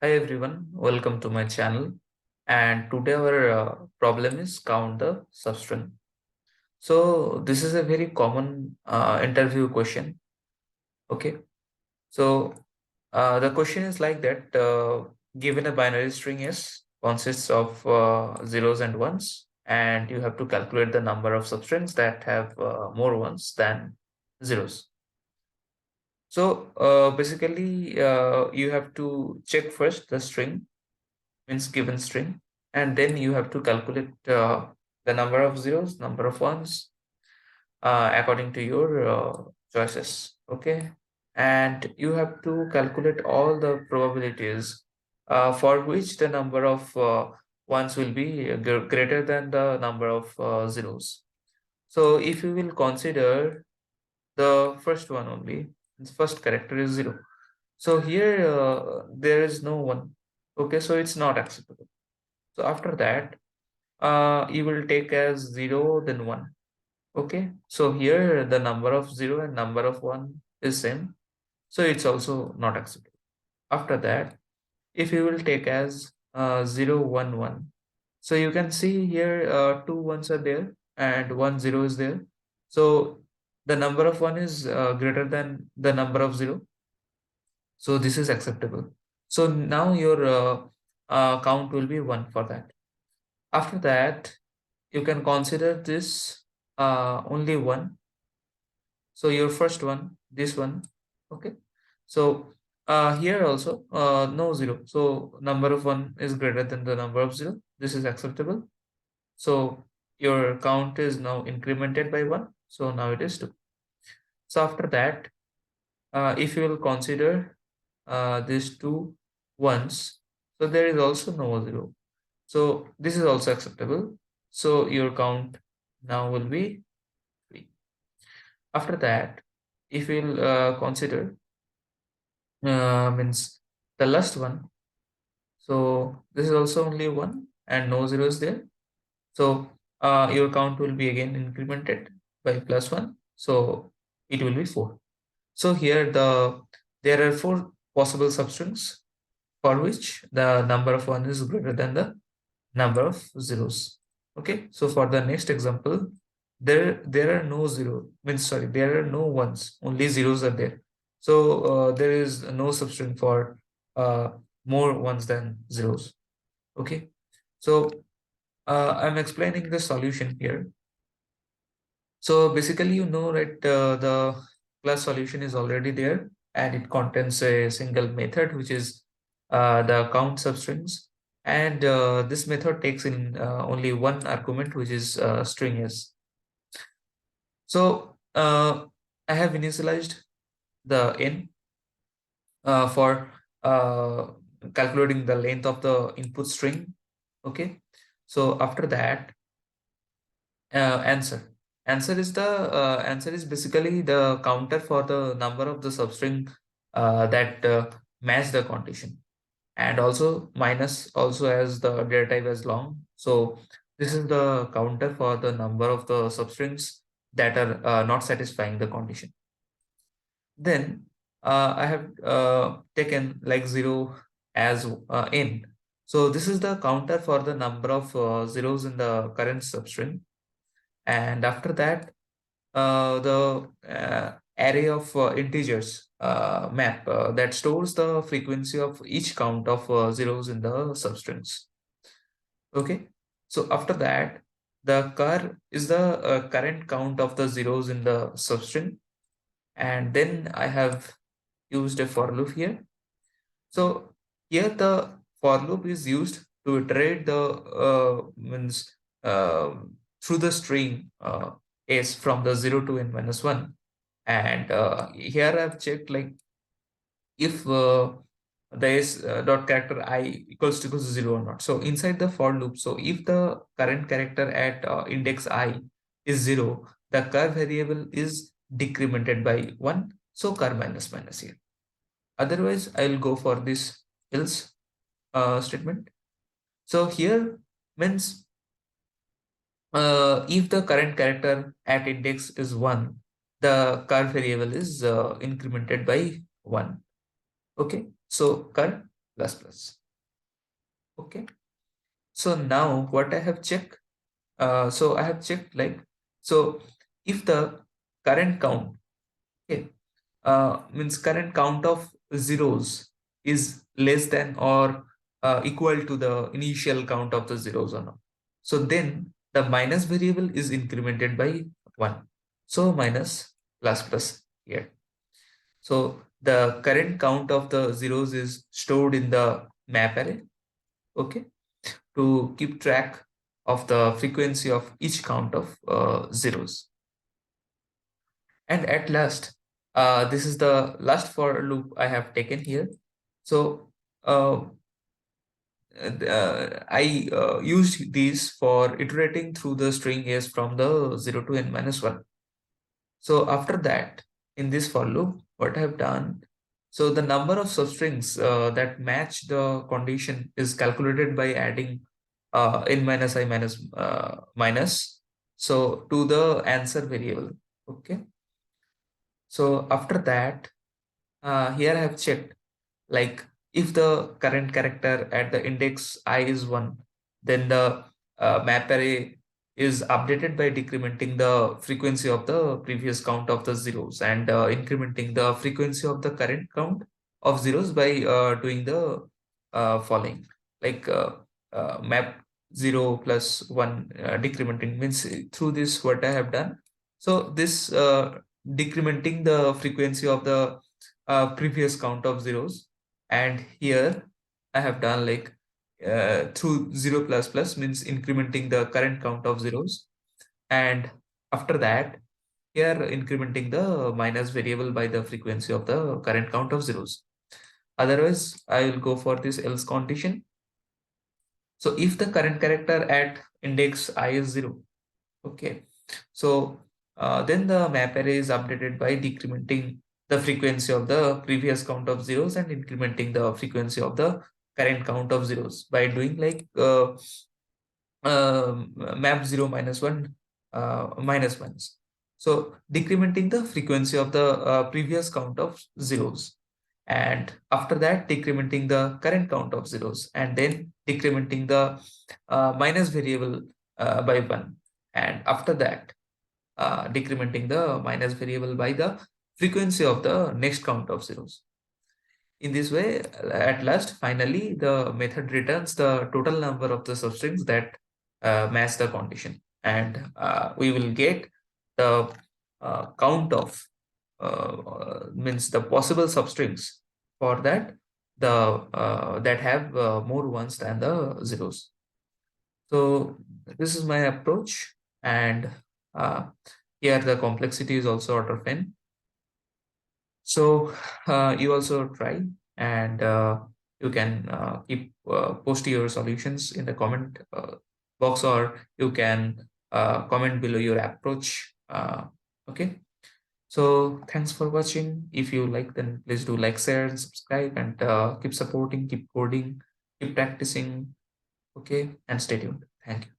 Hi everyone, welcome to my channel. And today our problem is count the substring. So this is a very common interview question. Okay, so the question is like that: given a binary string S consists of zeros and ones, and you have to calculate the number of substrings that have more ones than zeros. So basically, you have to check first the string means given string, and then you have to calculate the number of zeros, number of ones, according to your choices. Okay, and you have to calculate all the probabilities for which the number of ones will be greater than the number of zeros. So if you will consider the first one only, the first character is zero, so here there is no one. Okay, so it's not acceptable. So after that, you will take as 0 then 1. Okay, so here the number of 0 and number of 1 is same, so it's also not acceptable. After that, if you will take as 0 1 1, so you can see here two ones are there and 1 0 is there, so the number of 1 is greater than the number of 0, so this is acceptable. So now your count will be 1 for that. After that, you can consider this only one. So your first one, this one. Okay, so here also no zero, so number of one is greater than the number of zero, this is acceptable. So your count is now incremented by one, so now it is two. So after that, if you will consider these two ones, so there is also no zero, so this is also acceptable. So your count now will be 3. After that, if we'll consider means the last one, so this is also only 1 and no zero is there. So your count will be again incremented by +1, so it will be 4. So here there are 4 possible substrings for which the number of 1 is greater than the number of zeros. Okay, so for the next example, there are no zero, means sorry, there are no ones, only zeros are there. So there is no substring for uh, more ones than zeros. Okay, so I'm explaining the solution here. So basically, right, the class solution is already there, and it contains a single method, which is the count substrings. And this method takes in only one argument, which is string s. So I have initialized the n for calculating the length of the input string. Okay, so after that, answer. Answer is basically the counter for the number of the substring that match the condition, and also minus also as the data type as long. So this is the counter for the number of the substrings that are not satisfying the condition. Then I have taken like 0 as n. So this is the counter for the number of zeros in the current substring. And after that, the array of integers map that stores the frequency of each count of zeros in the substrings. Okay, so after that, the car is the current count of the zeros in the substring, and then I have used a for loop here. So here the for loop is used to iterate the means through the string s from the 0 to n minus 1. And here I've checked like if there is dot character I equals to 0 or not. So inside the for loop, so if the current character at index I is 0, the char variable is decremented by 1. So char minus minus here. Otherwise, I will go for this else statement. So here means if the current character at index is 1, the char variable is incremented by 1. Okay, so char plus plus. Okay. So now what I have checked, so I have checked like, so if the current count, okay, means current count of zeros is less than or equal to the initial count of the zeros or not. So then the minus variable is incremented by 1. So minus plus plus here. So the current count of the zeros is stored in the map array, okay, to keep track of the frequency of each count of zeros. And at last, this is the last for loop I have taken here. So uh, I used these for iterating through the string s from the 0 to n minus 1. So after that, in this for loop, what I have done, so the number of substrings that match the condition is calculated by adding n minus I minus minus, so to the answer variable. Okay. So after that, here I have checked like if the current character at the index I is 1, then the map array is updated by decrementing the frequency of the previous count of the zeros and incrementing the frequency of the current count of zeros by doing the following, like map 0 plus 1 decrementing means through this what I have done. So this decrementing the frequency of the previous count of zeros, and here I have done like through 0 plus plus means incrementing the current count of zeros, and after that here incrementing the minus variable by the frequency of the current count of zeros. Otherwise I will go for this else condition. So if the current character at index I is 0, okay, so then the map array is updated by decrementing the frequency of the previous count of zeros and incrementing the frequency of the current count of zeros by doing like map 0 minus 1 minus minus. So decrementing the frequency of the previous count of zeros, and after that decrementing the current count of zeros, and then decrementing the minus variable by 1, and after that decrementing the minus variable by the frequency of the next count of zeros. In this way, at last, finally, the method returns the total number of the substrings that match the condition. And we will get the count of means the possible substrings for that that have more ones than the zeros. So this is my approach, and uh, here the complexity is also order of n. So you also try, and you can keep post your solutions in the comment box, or you can comment below your approach. Okay. So thanks for watching. If you like, then please do like, share, and subscribe, and keep supporting, keep coding, keep practicing. Okay, and stay tuned. Thank you.